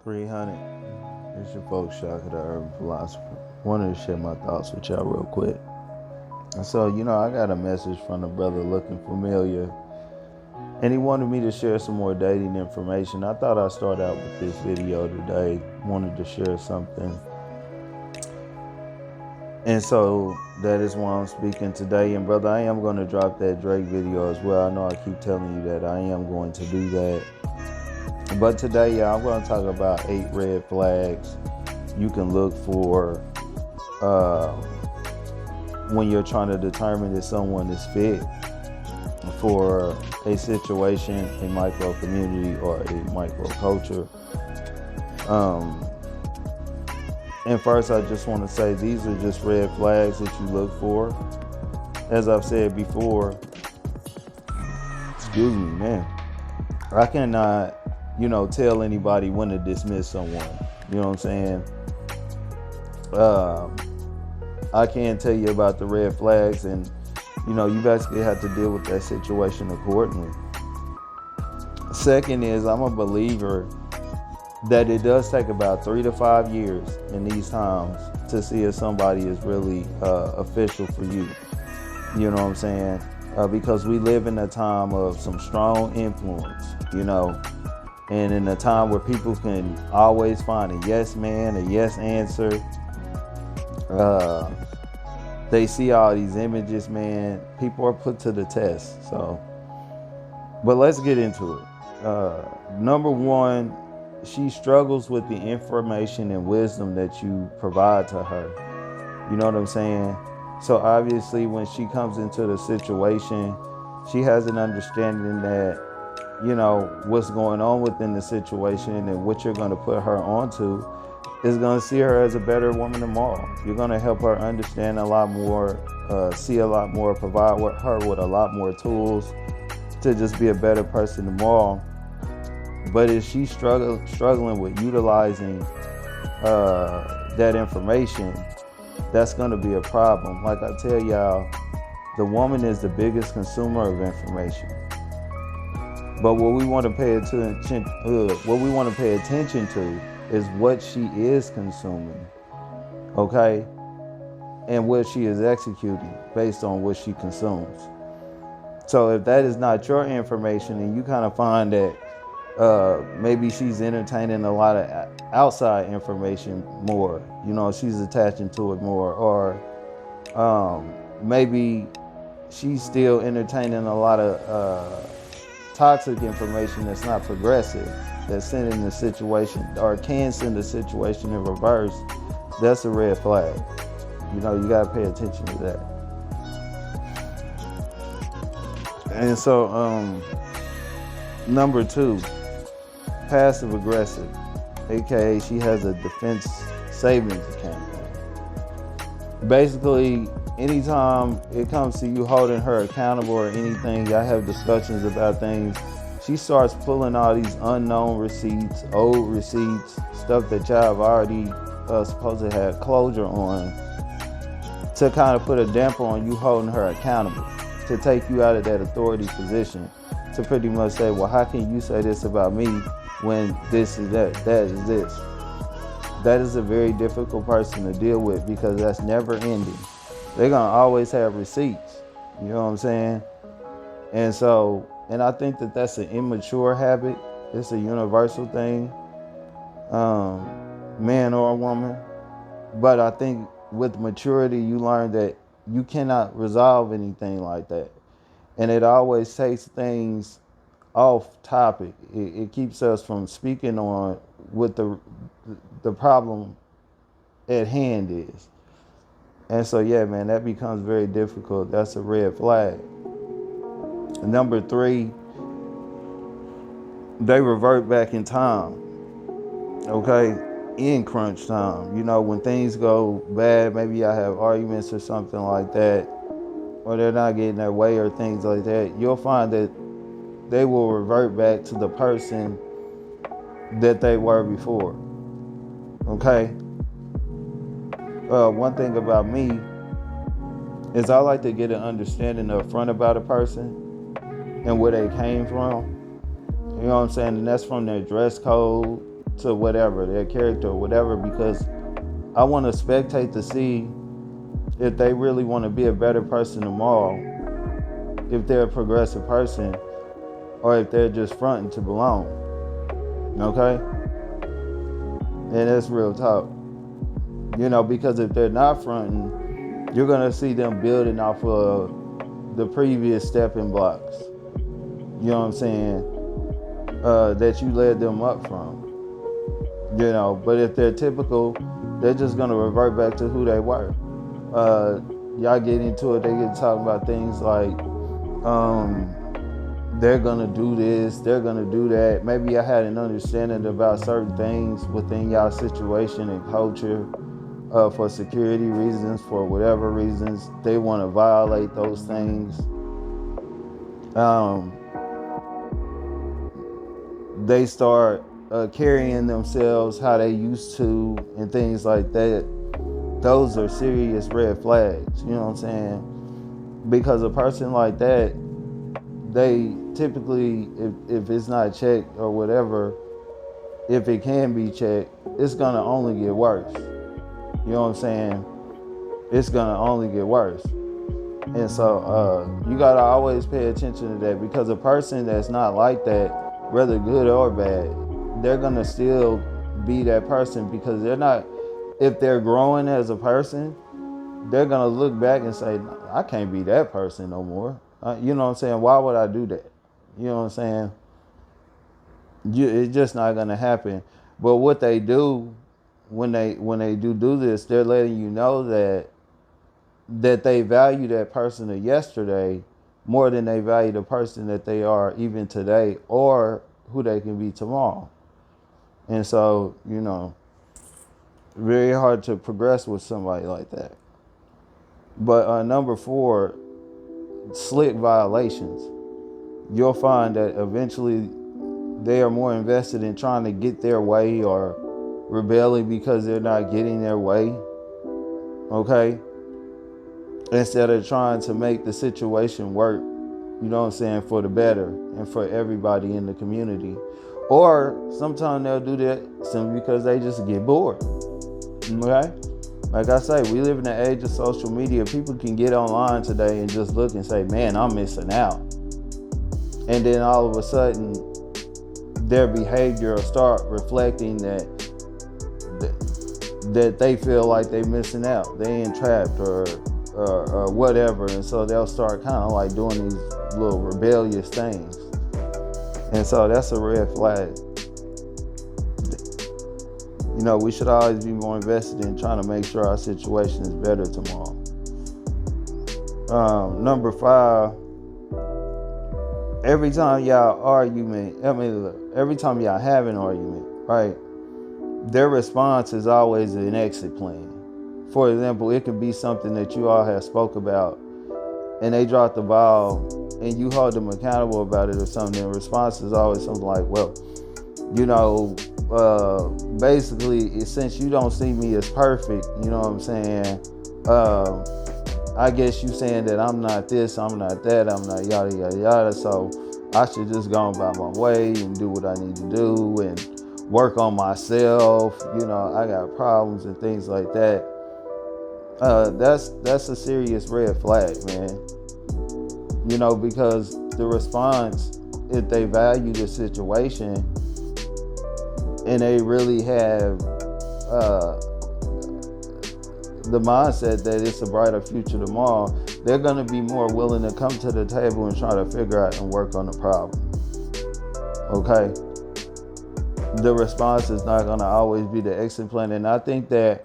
300. It's your folks, Shaka the Urban Philosopher. Wanted to share my thoughts with y'all real quick. And so, I got a message from a brother looking familiar, and he wanted me to share some more dating information. I thought I'd start out with this video today. Wanted to share something. And so that is why I'm speaking today. And brother, I am going to drop that Drake video as well. I know I keep telling you that I am going to do that. But today, I'm going to talk about 8 red flags you can look for when you're trying to determine if someone is fit for a situation, a micro community, or a micro culture. And first, I just want to say these are just red flags that you look for. As I've said before, excuse me, man, I cannot, tell anybody when to dismiss someone. You know what I'm saying? I can't tell you about the red flags, and you basically have to deal with that situation accordingly. Second is, I'm a believer that it does take about 3 to 5 years in these times to see if somebody is really official for you. You know what I'm saying? Because we live in a time of some strong influence, and in a time where people can always find a yes man, a yes answer. They see all these images, man. People are put to the test. But let's get into it. Number one, she struggles with the information and wisdom that you provide to her. You know what I'm saying? So obviously when she comes into the situation, she has an understanding that, what's going on within the situation and what you're going to put her onto is going to see her as a better woman tomorrow. You're going to help her understand a lot more, see a lot more, provide her with a lot more tools to just be a better person tomorrow. But if she's struggling with utilizing that information, that's going to be a problem. Like I tell y'all, the woman is the biggest consumer of information. But what we want to pay attention to is what she is consuming, okay, and what she is executing based on what she consumes. So if that is not your information, and you kind of find that maybe she's entertaining a lot of outside information more, she's attaching to it more, or maybe she's still entertaining a lot of toxic information that's not progressive, that's sending the situation, or can send the situation in reverse, that's a red flag. You got to pay attention to that. And so, number 2, passive aggressive, aka she has a defense savings account. Basically, anytime it comes to you holding her accountable or anything, y'all have discussions about things, she starts pulling all these unknown receipts, old receipts, stuff that y'all have already supposed to have closure on, to kind of put a damper on you holding her accountable, to take you out of that authority position, to pretty much say, well, how can you say this about me when this is that is this? That is a very difficult person to deal with, because that's never ending. They're going to always have receipts. You know what I'm saying? And I think that that's an immature habit. It's a universal thing, man or woman. But I think with maturity, you learn that you cannot resolve anything like that. And it always takes things off topic. It keeps us from speaking on what the problem at hand is. And so, yeah, man, that becomes very difficult. That's a red flag. Number 3, they revert back in time, okay, in crunch time. When things go bad, maybe I have arguments or something like that, or they're not getting their way or things like that, you'll find that they will revert back to the person that they were before, okay? One thing about me is I like to get an understanding up front about a person and where they came from. You know what I'm saying? And that's from their dress code, to whatever, their character or whatever, because I want to spectate to see if they really want to be a better person tomorrow, if they're a progressive person, or if they're just fronting to belong. Okay? And that's real talk. Because if they're not fronting, you're going to see them building off of the previous stepping blocks. You know what I'm saying? That you led them up from. But if they're typical, they're just going to revert back to who they were. Y'all get into it, they get talking about things like, they're gonna do this, they're gonna do that. Maybe I had an understanding about certain things within y'all situation and culture, for security reasons, for whatever reasons. They want to violate those things. They start carrying themselves how they used to and things like that. Those are serious red flags, you know what I'm saying? Because a person like that, they typically, if it's not checked or whatever, if it can be checked, it's gonna only get worse. You know what I'm saying? It's gonna only get worse. And so you gotta always pay attention to that, because a person that's not like that, whether good or bad, they're gonna still be that person, because they're not, if they're growing as a person, they're gonna look back and say, I can't be that person no more. You know what I'm saying? Why would I do that? You know what I'm saying? It's just not gonna happen. But what they do when they do this, they're letting you know that they value that person of yesterday more than they value the person that they are even today, or who they can be tomorrow. And so, very hard to progress with somebody like that. But number 4, slick violations. You'll find that eventually they are more invested in trying to get their way or rebelling because they're not getting their way. Okay? Instead of trying to make the situation work, you know what I'm saying, for the better and for everybody in the community. Or sometimes they'll do that simply because they just get bored. Okay? Like I say, we live in the age of social media. People can get online today and just look and say, man, I'm missing out. And then all of a sudden, their behavior will start reflecting that they feel like they're missing out. They entrapped or whatever. And so they'll start kind of like doing these little rebellious things. And so that's a red flag. We should always be more invested in trying to make sure our situation is better tomorrow. Number 5, every time y'all have an argument, right, their response is always an exit plan. For example, it could be something that you all have spoke about and they dropped the ball and you hold them accountable about it or something. The response is always something like, well, basically, since you don't see me as perfect, you know what I'm saying? I guess you saying that I'm not this, I'm not that, I'm not yada, yada, yada. So I should just go about my way and do what I need to do and work on myself. I got problems and things like that. That's a serious red flag, man. Because the response, if they value the situation and they really have the mindset that it's a brighter future tomorrow, they're going to be more willing to come to the table and try to figure out and work on the problem. Okay? The response is not going to always be the exit plan. And I think that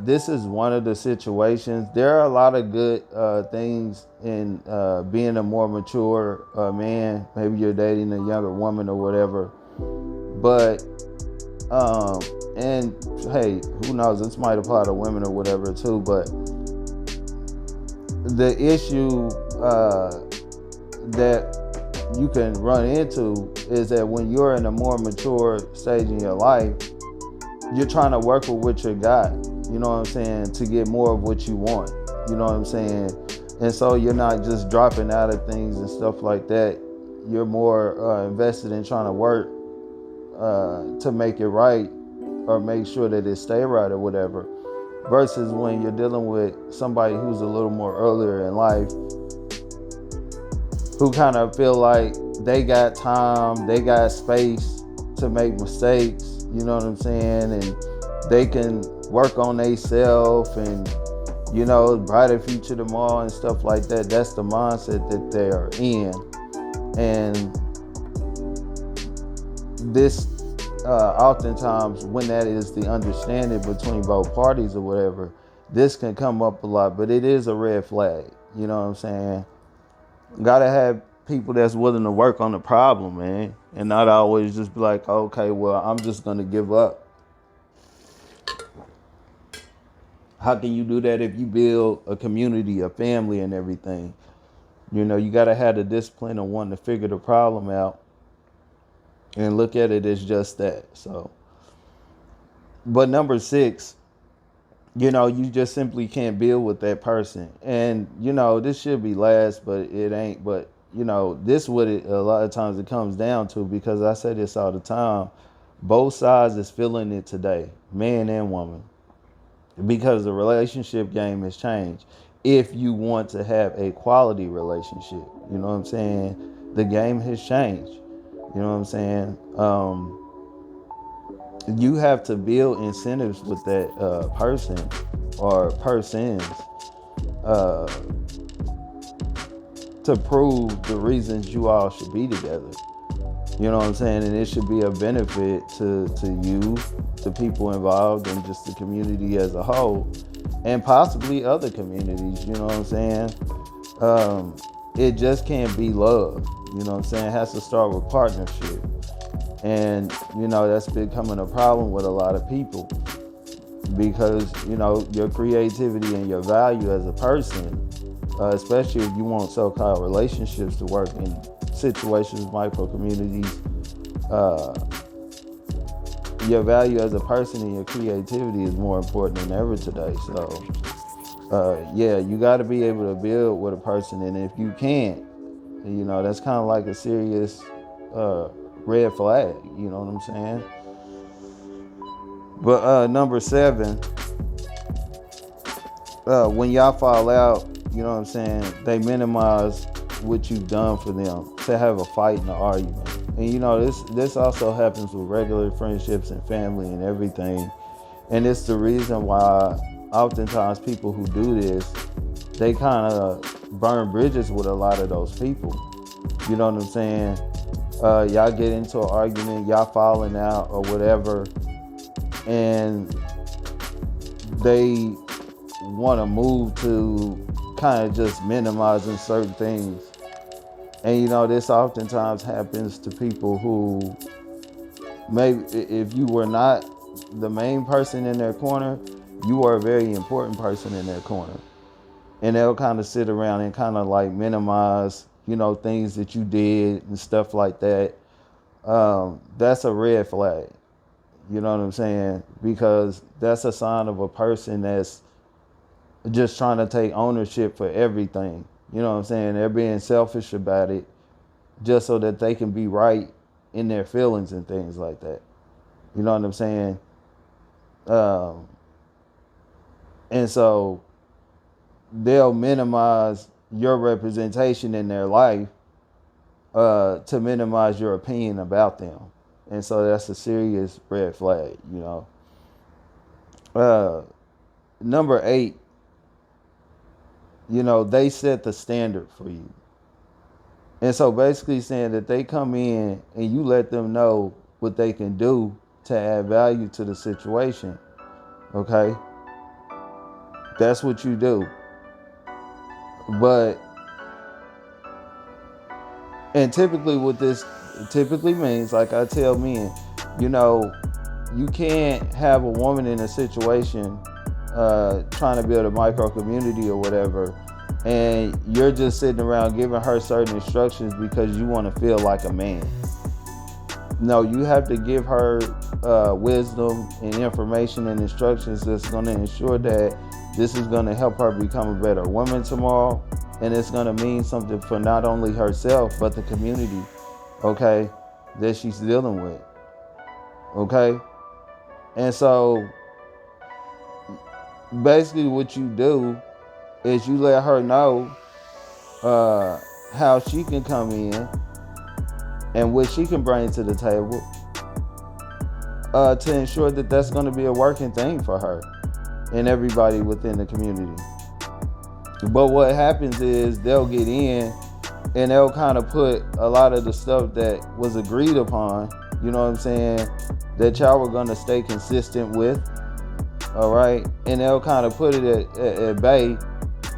this is one of the situations. There are a lot of good things in being a more mature man. Maybe you're dating a younger woman or whatever. But and hey, who knows? This might apply to women or whatever too. But the issue that you can run into is that when you're in a more mature stage in your life, you're trying to work with what you got. You know what I'm saying? To get more of what you want. You know what I'm saying? And so you're not just dropping out of things and stuff like that. You're more invested in trying to work to make it right or make sure that it stay right or whatever, versus when you're dealing with somebody who's a little more earlier in life, who kind of feel like they got time, they got space to make mistakes, you know what I'm saying, and they can work on themselves and, you know, brighter future tomorrow and stuff like that. That's the mindset that they are in. And this oftentimes, when that is the understanding between both parties or whatever, this can come up a lot, but it is a red flag, you know what I'm saying? Gotta have people that's willing to work on the problem, man, and not always just be like, okay, well, I'm just gonna give up. How can you do that if you build a community, a family, and everything? You know, you gotta have the discipline of wanting to figure the problem out and look at it as just that. So, but number 6, you know, you just simply can't build with that person. And, you know, this should be last, but it ain't. But, you know, this what it a lot of times it comes down to, because I say this all the time. Both sides is feeling it today, man and woman, because the relationship game has changed. If you want to have a quality relationship, you know what I'm saying? The game has changed. You know what I'm saying? You have to build incentives with that person or persons uh, to prove the reasons you all should be together. You know what I'm saying? And it should be a benefit to you, the people involved, and just the community as a whole, and possibly other communities. You know what I'm saying? It just can't be love. You know what I'm saying? It has to start with partnership. And, you know, that's becoming a problem with a lot of people, because, you know, your creativity and your value as a person, especially if you want so-called relationships to work in situations, micro communities, your value as a person and your creativity is more important than ever today. So, yeah, you got to be able to build with a person. And if you can't, you know, that's kind of like a serious red flag, you know what I'm saying? But number 7, when y'all fall out, you know what I'm saying, they minimize what you've done for them to have a fight and an argument. And, you know, this also happens with regular friendships and family and everything. And it's the reason why oftentimes people who do this, they kind of burn bridges with a lot of those people. You know what I'm saying? Y'all get into an argument, y'all falling out or whatever, and they want to move to kind of just minimizing certain things. And, you know, this oftentimes happens to people who maybe, if you were not the main person in their corner, you are a very important person in their corner. And they'll kind of sit around and kind of like minimize, you know, things that you did and stuff like that. That's a red flag. You know what I'm saying? Because that's a sign of a person that's just trying to take ownership for everything. You know what I'm saying? They're being selfish about it just so that they can be right in their feelings and things like that. You know what I'm saying? And so they'll minimize your representation in their life to minimize your opinion about them. And so that's a serious red flag, you know. Number 8, you know, they set the standard for you. And so basically saying that they come in and you let them know what they can do to add value to the situation. Okay? That's what you do. But, and typically what this typically means, like I tell men, you know, you can't have a woman in a situation trying to build a micro community or whatever, and you're just sitting around giving her certain instructions because you want to feel like a man. No, you have to give her wisdom and information and instructions that's going to ensure that this is going to help her become a better woman tomorrow, and it's going to mean something for not only herself but the community, okay, that she's dealing with. Okay? And so basically what you do is you let her know how she can come in and what she can bring to the table to ensure that that's going to be a working thing for her and everybody within the community. But what happens is they'll get in and they'll kind of put a lot of the stuff that was agreed upon, you know what I'm saying, that y'all were going to stay consistent with, all right? And they'll kind of put it at bay.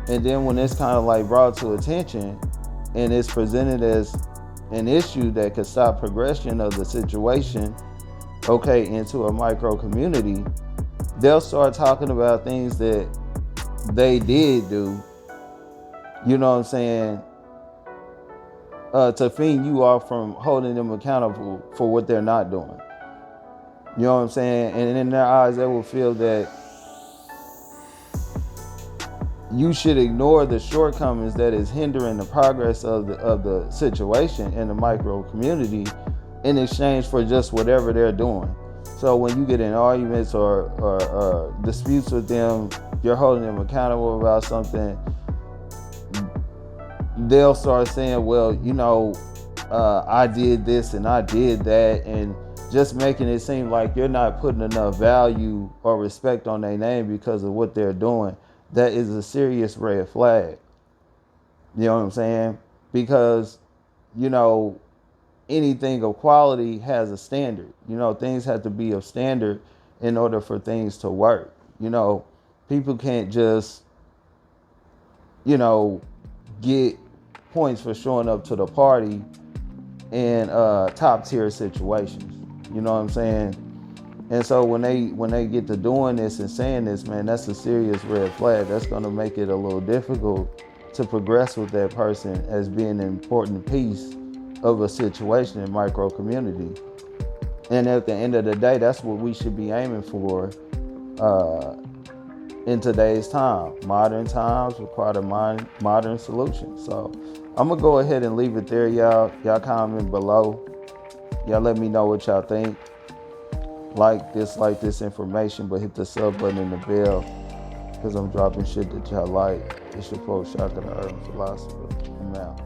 And then when it's kind of like brought to attention and it's presented as an issue that could stop progression of the situation, okay, into a micro community, they'll start talking about things that they did do, you know what I'm saying, to fend you off from holding them accountable for what they're not doing. You know what I'm saying? And in their eyes, they will feel that you should ignore the shortcomings that is hindering the progress of the situation in the micro community in exchange for just whatever they're doing. So when you get in arguments or disputes with them, you're holding them accountable about something, they'll start saying, well, you know, I did this and I did that, and just making it seem like you're not putting enough value or respect on their name because of what they're doing. That is a serious red flag. You know what I'm saying? Because, you know, anything of quality has a standard. You know, things have to be of standard in order for things to work. You know, people can't just, you know, get points for showing up to the party in top tier situations. You know what I'm saying? And so when they get to doing this and saying this, man, that's a serious red flag. That's going to make it a little difficult to progress with that person as being an important piece of a situation in micro community. And at the end of the day, that's what we should be aiming for in today's time. Modern times require modern solutions. So I'm going to go ahead and leave it there, y'all. Y'all comment below. Y'all let me know what y'all think. Like this information, but hit the sub button and the bell because I'm dropping shit that y'all like. It's your post, Shaka the Urban Philosopher. I'm out.